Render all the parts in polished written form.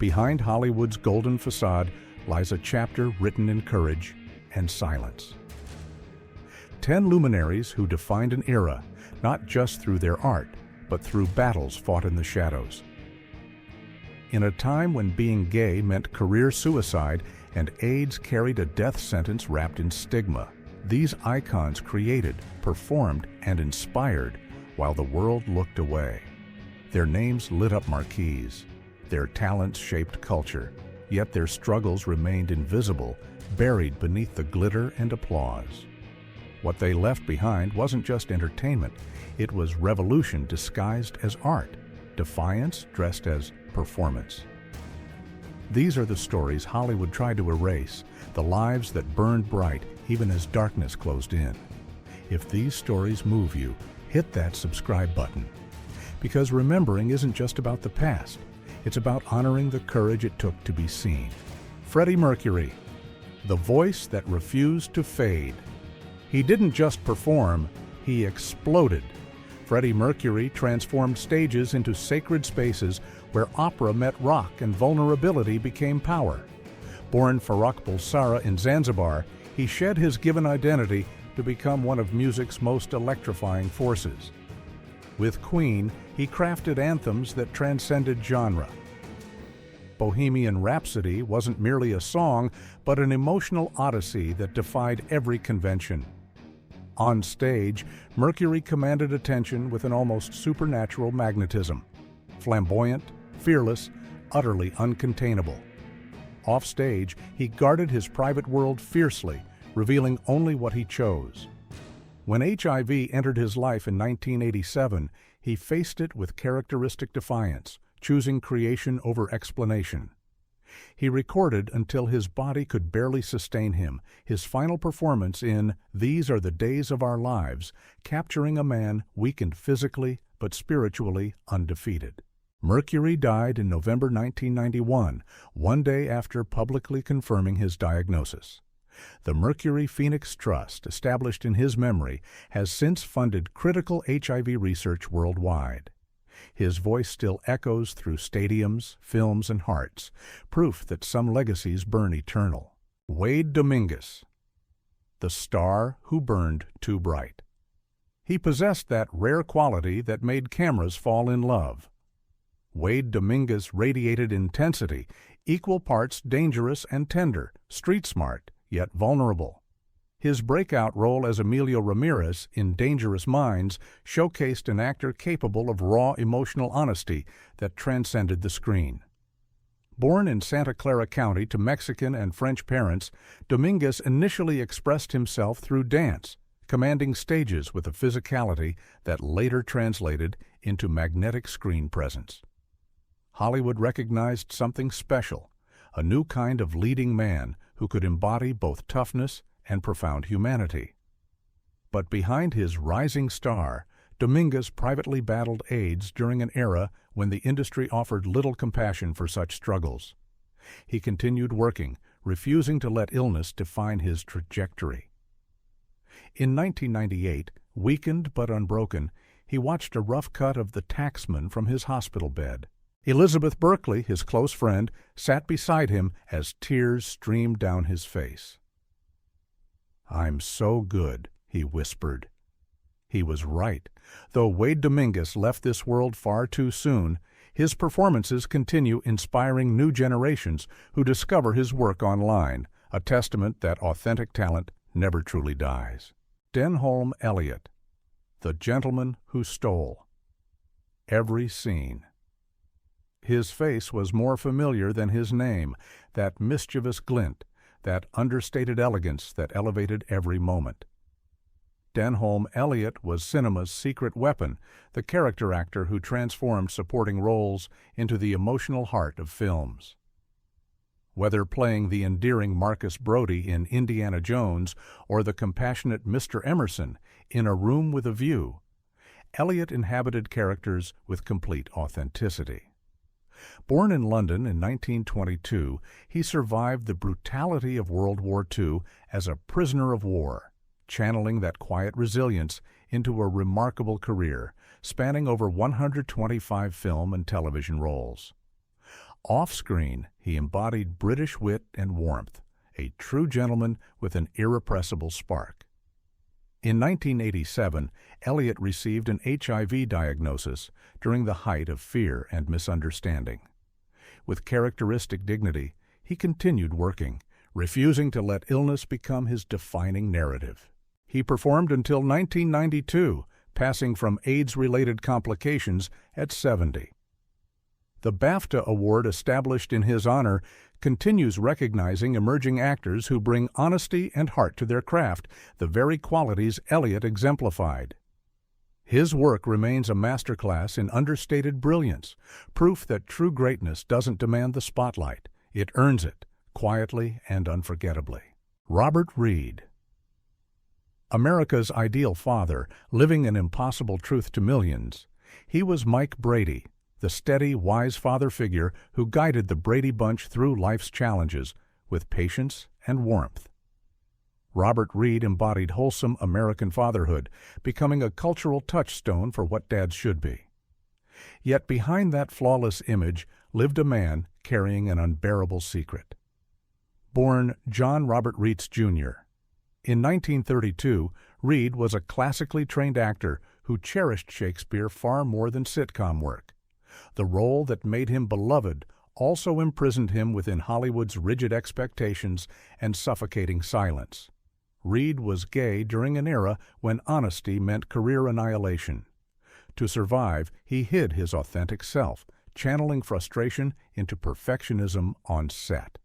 Behind Hollywood's golden facade lies a chapter written in courage and silence. 10 luminaries who defined an era, not just through their art, but through battles fought in the shadows. In a time when being gay meant career suicide and AIDS carried a death sentence wrapped in stigma, these icons created, performed, and inspired while the world looked away. Their names lit up marquees. Their talents shaped culture, yet their struggles remained invisible, buried beneath the glitter and applause. What they left behind wasn't just entertainment, it was revolution disguised as art, defiance dressed as performance. These are the stories Hollywood tried to erase, the lives that burned bright even as darkness closed in. If these stories move you, hit that subscribe button. Because remembering isn't just about the past, it's about honoring the courage it took to be seen. Freddie Mercury, the voice that refused to fade. He didn't just perform, he exploded. Freddie Mercury transformed stages into sacred spaces where opera met rock and vulnerability became power. Born Farrokh Bulsara in Zanzibar, he shed his given identity to become one of music's most electrifying forces. With Queen, he crafted anthems that transcended genre. Bohemian Rhapsody wasn't merely a song, but an emotional odyssey that defied every convention. On stage, Mercury commanded attention with an almost supernatural magnetism. Flamboyant, fearless, utterly uncontainable. Off stage, he guarded his private world fiercely, revealing only what he chose. When HIV entered his life in 1987, he faced it with characteristic defiance, choosing creation over explanation. He recorded until his body could barely sustain him, his final performance in These Are the Days of Our Lives, capturing a man weakened physically but spiritually undefeated. Mercury died in November 1991, one day after publicly confirming his diagnosis. The Mercury Phoenix Trust, established in his memory, has since funded critical HIV research worldwide. His voice still echoes through stadiums, films, and hearts, proof that some legacies burn eternal. Wade Dominguez, the star who burned too bright. He possessed that rare quality that made cameras fall in love. Wade Dominguez radiated intensity, equal parts dangerous and tender, street smart, yet vulnerable. His breakout role as Emilio Ramirez in Dangerous Minds showcased an actor capable of raw emotional honesty that transcended the screen. Born in Santa Clara County to Mexican and French parents, Dominguez initially expressed himself through dance, commanding stages with a physicality that later translated into magnetic screen presence. Hollywood recognized something special, a new kind of leading man who could embody both toughness and profound humanity. But behind his rising star, Dominguez privately battled AIDS during an era when the industry offered little compassion for such struggles. He continued working, refusing to let illness define his trajectory. In 1998, weakened but unbroken, he watched a rough cut of The Taxman from his hospital bed. Elizabeth Berkley, his close friend, sat beside him as tears streamed down his face. "I'm so good," he whispered. He was right. Though Wade Dominguez left this world far too soon, his performances continue inspiring new generations who discover his work online, a testament that authentic talent never truly dies. Denholm Elliott, the gentleman who stole. Every scene. His face was more familiar than his name, that mischievous glint, that understated elegance that elevated every moment. Denholm Elliott was cinema's secret weapon, the character actor who transformed supporting roles into the emotional heart of films. Whether playing the endearing Marcus Brody in Indiana Jones or the compassionate Mr. Emerson in A Room with a View, Elliott inhabited characters with complete authenticity. Born in London in 1922, he survived the brutality of World War II as a prisoner of war, channeling that quiet resilience into a remarkable career, spanning over 125 film and television roles. Off-screen, he embodied British wit and warmth, a true gentleman with an irrepressible spark. In 1987, Elliot received an HIV diagnosis during the height of fear and misunderstanding. With characteristic dignity, he continued working, refusing to let illness become his defining narrative. He performed until 1992, passing from AIDS-related complications at 70. The BAFTA award established in his honor continues recognizing emerging actors who bring honesty and heart to their craft, the very qualities Elliot exemplified. His work remains a masterclass in understated brilliance, proof that true greatness doesn't demand the spotlight, it earns it, quietly and unforgettably. Robert Reed. America's ideal father, living an impossible truth to millions, he was Mike Brady, the steady, wise father figure who guided the Brady Bunch through life's challenges with patience and warmth. Robert Reed embodied wholesome American fatherhood, becoming a cultural touchstone for what dads should be. Yet behind that flawless image lived a man carrying an unbearable secret. Born John Robert Reitz, Jr. In 1932, Reed was a classically trained actor who cherished Shakespeare far more than sitcom work. The role that made him beloved also imprisoned him within Hollywood's rigid expectations and suffocating silence. Reed was gay during an era when honesty meant career annihilation. To survive, he hid his authentic self, channeling frustration into perfectionism on set.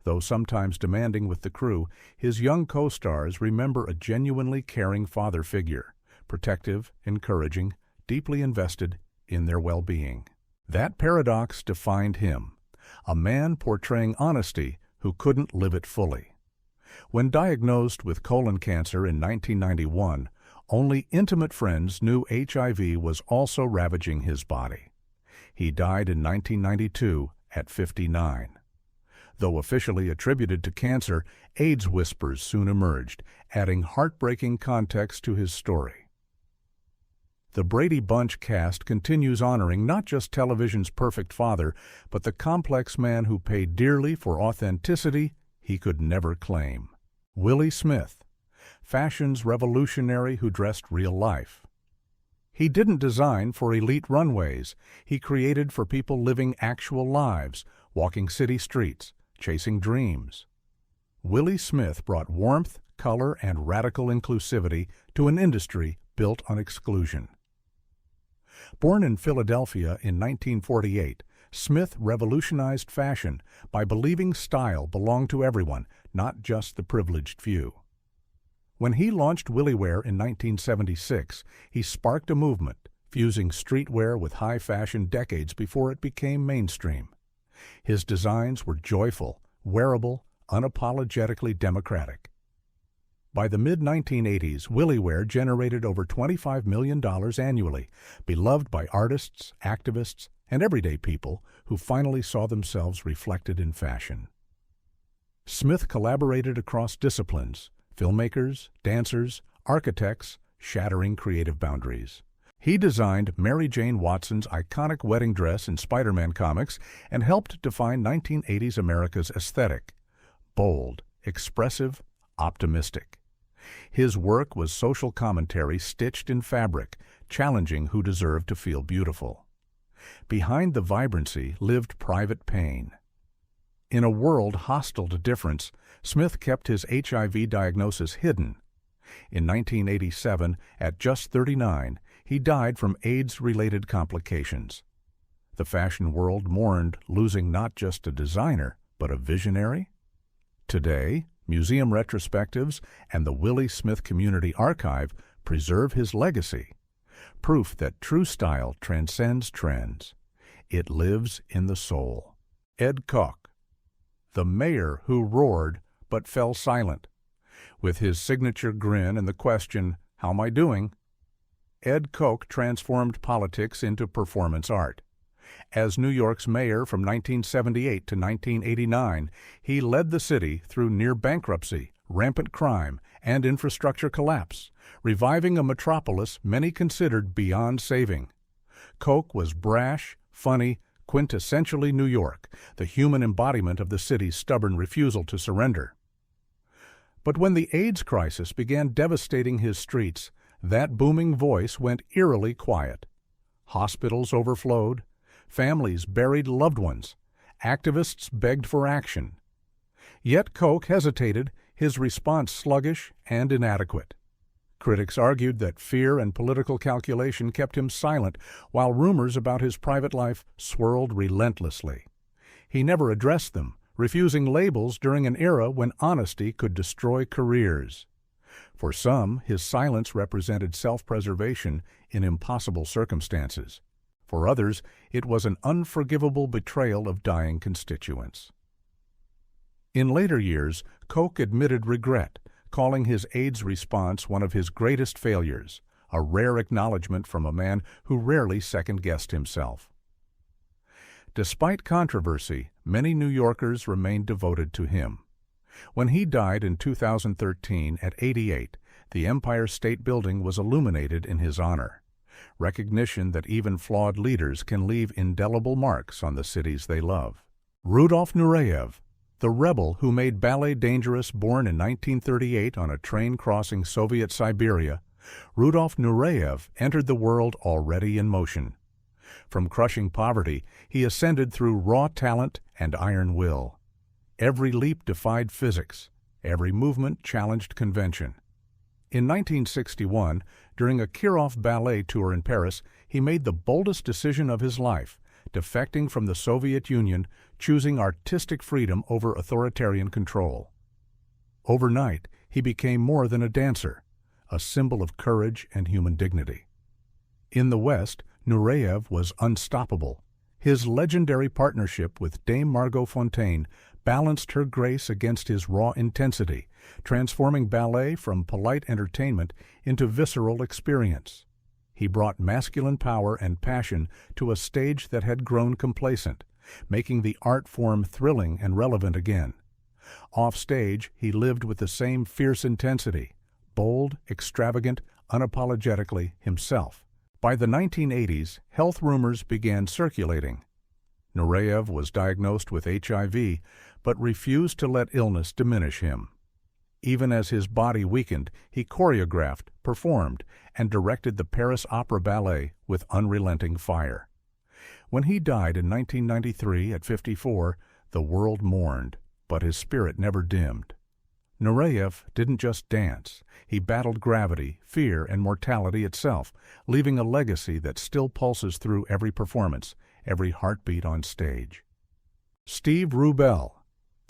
Though sometimes demanding with the crew, his young co-stars remember a genuinely caring father figure, protective, encouraging, deeply invested in their well-being. That paradox defined him, a man portraying honesty who couldn't live it fully. When diagnosed with colon cancer in 1991, only intimate friends knew HIV was also ravaging his body. He died in 1992 at 59. Though officially attributed to cancer, AIDS whispers soon emerged, adding heartbreaking context to his story. The Brady Bunch cast continues honoring not just television's perfect father, but the complex man who paid dearly for authenticity he could never claim. Willie Smith, fashion's revolutionary who dressed real life. He didn't design for elite runways. He created for people living actual lives, walking city streets, chasing dreams. Willie Smith brought warmth, color, and radical inclusivity to an industry built on exclusion. Born in Philadelphia in 1948, Smith revolutionized fashion by believing style belonged to everyone, not just the privileged few. When he launched WillieWear in 1976, he sparked a movement, fusing streetwear with high fashion decades before it became mainstream. His designs were joyful, wearable, unapologetically democratic. By the mid-1980s, WillieWear generated over $25 million annually, beloved by artists, activists, and everyday people who finally saw themselves reflected in fashion. Smith collaborated across disciplines, filmmakers, dancers, architects, shattering creative boundaries. He designed Mary Jane Watson's iconic wedding dress in Spider-Man comics and helped define 1980s America's aesthetic: bold, expressive, optimistic. His work was social commentary stitched in fabric, challenging who deserved to feel beautiful. Behind the vibrancy lived private pain. In a world hostile to difference, Smith kept his HIV diagnosis hidden. In 1987, at just 39, he died from AIDS-related complications. The fashion world mourned losing not just a designer, but a visionary. Today, museum retrospectives and the Willie Smith Community Archive preserve his legacy, proof that true style transcends trends. It lives in the soul. Ed Koch, the mayor who roared but fell silent. With his signature grin and the question, "How am I doing?" Ed Koch transformed politics into performance art. As New York's mayor from 1978 to 1989, he led the city through near bankruptcy, rampant crime, and infrastructure collapse, reviving a metropolis many considered beyond saving. Koch was brash, funny, quintessentially New York, the human embodiment of the city's stubborn refusal to surrender. But when the AIDS crisis began devastating his streets, that booming voice went eerily quiet. Hospitals overflowed, families buried loved ones, activists begged for action. Yet Coke hesitated, his response sluggish and inadequate. Critics argued that fear and political calculation kept him silent, while rumors about his private life swirled relentlessly. He never addressed them, refusing labels during an era when honesty could destroy careers. For some, his silence represented self-preservation in impossible circumstances. For others, it was an unforgivable betrayal of dying constituents. In later years, Coke admitted regret, calling his AIDS response one of his greatest failures, a rare acknowledgment from a man who rarely second-guessed himself. Despite controversy, many New Yorkers remained devoted to him. When he died in 2013 at 88, the Empire State Building was illuminated in his honor, recognition that even flawed leaders can leave indelible marks on the cities they love. Rudolf Nureyev, the rebel who made ballet dangerous, born in 1938 on a train crossing Soviet Siberia, Rudolf Nureyev entered the world already in motion. From crushing poverty, he ascended through raw talent and iron will. Every leap defied physics. Every movement challenged convention. In 1961, during a Kirov ballet tour in Paris, he made the boldest decision of his life, defecting from the Soviet Union, choosing artistic freedom over authoritarian control. Overnight, he became more than a dancer, a symbol of courage and human dignity. In the West, Nureyev was unstoppable. His legendary partnership with Dame Margot Fonteyn balanced her grace against his raw intensity, transforming ballet from polite entertainment into visceral experience. He brought masculine power and passion to a stage that had grown complacent, making the art form thrilling and relevant again. Off-stage, he lived with the same fierce intensity, bold, extravagant, unapologetically himself. By the 1980s, health rumors began circulating. Nureyev was diagnosed with HIV, but refused to let illness diminish him. Even as his body weakened, he choreographed, performed, and directed the Paris Opera Ballet with unrelenting fire. When he died in 1993 at 54, the world mourned, but his spirit never dimmed. Nureyev didn't just dance. He battled gravity, fear, and mortality itself, leaving a legacy that still pulses through every performance, every heartbeat on stage. Steve Rubell,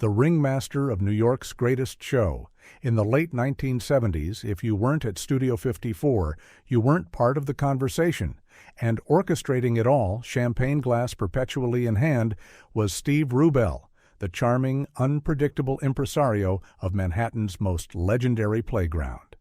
the ringmaster of New York's greatest show. In the late 1970s, if you weren't at Studio 54, you weren't part of the conversation, and orchestrating it all, champagne glass perpetually in hand, was Steve Rubell, the charming, unpredictable impresario of Manhattan's most legendary playground.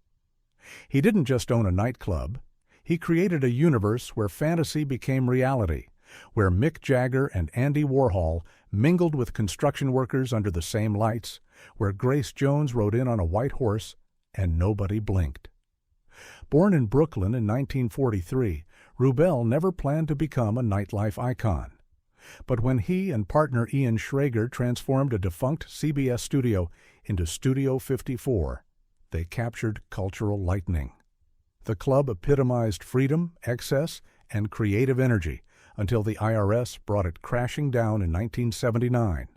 He didn't just own a nightclub. He created a universe where fantasy became reality, where Mick Jagger and Andy Warhol mingled with construction workers under the same lights, where Grace Jones rode in on a white horse and nobody blinked. Born in Brooklyn in 1943, Rubell never planned to become a nightlife icon. But when he and partner Ian Schrager transformed a defunct CBS studio into Studio 54, they captured cultural lightning. The club epitomized freedom, excess, and creative energy until the IRS brought it crashing down in 1979.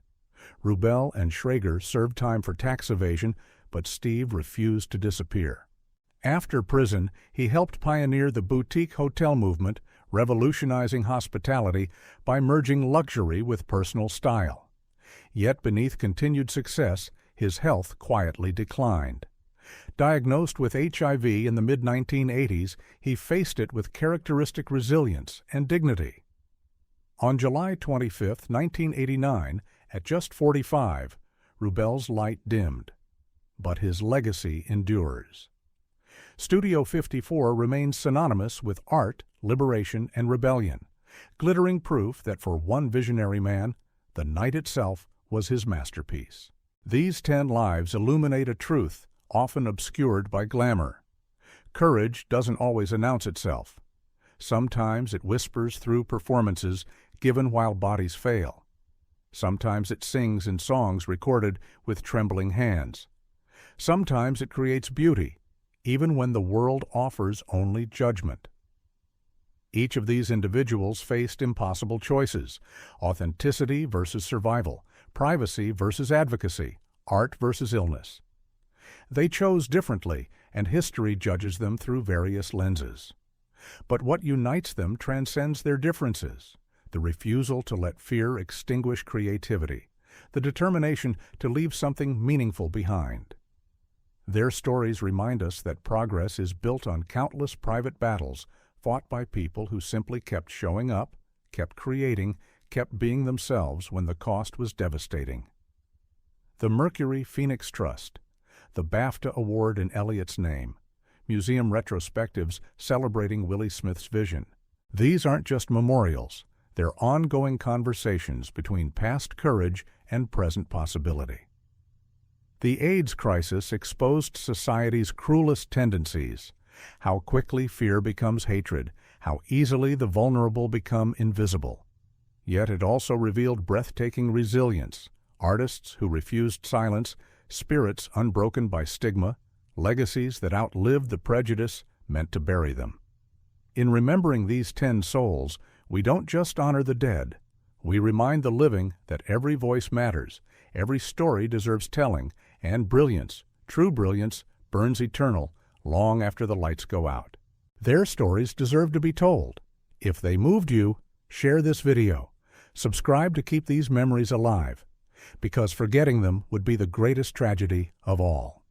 Rubell and Schrager served time for tax evasion, but Steve refused to disappear. After prison, he helped pioneer the boutique hotel movement, revolutionizing hospitality by merging luxury with personal style. Yet beneath continued success, his health quietly declined. Diagnosed with HIV in the mid-1980s, he faced it with characteristic resilience and dignity. On July 25, 1989, at just 45, Rubell's light dimmed, but his legacy endures. Studio 54 remains synonymous with art, liberation, and rebellion, glittering proof that for one visionary man, the night itself was his masterpiece. These 10 lives illuminate a truth often obscured by glamour. Courage doesn't always announce itself. Sometimes it whispers through performances, given while bodies fail. Sometimes it sings in songs recorded with trembling hands. Sometimes it creates beauty, even when the world offers only judgment. Each of these individuals faced impossible choices: authenticity versus survival, privacy versus advocacy, art versus illness. They chose differently, and history judges them through various lenses. But what unites them transcends their differences: the refusal to let fear extinguish creativity, the determination to leave something meaningful behind. Their stories remind us that progress is built on countless private battles fought by people who simply kept showing up, kept creating, kept being themselves when the cost was devastating. The Mercury Phoenix Trust, the BAFTA Award in Eliot's name, museum retrospectives celebrating Willie Smith's vision. These aren't just memorials, they're ongoing conversations between past courage and present possibility. The AIDS crisis exposed society's cruelest tendencies: how quickly fear becomes hatred, how easily the vulnerable become invisible. Yet it also revealed breathtaking resilience: artists who refused silence, spirits unbroken by stigma, legacies that outlived the prejudice meant to bury them. In remembering these 10 souls, we don't just honor the dead. We remind the living that every voice matters, every story deserves telling, and brilliance, true brilliance, burns eternal long after the lights go out. Their stories deserve to be told. If they moved you, share this video. Subscribe to keep these memories alive, because forgetting them would be the greatest tragedy of all.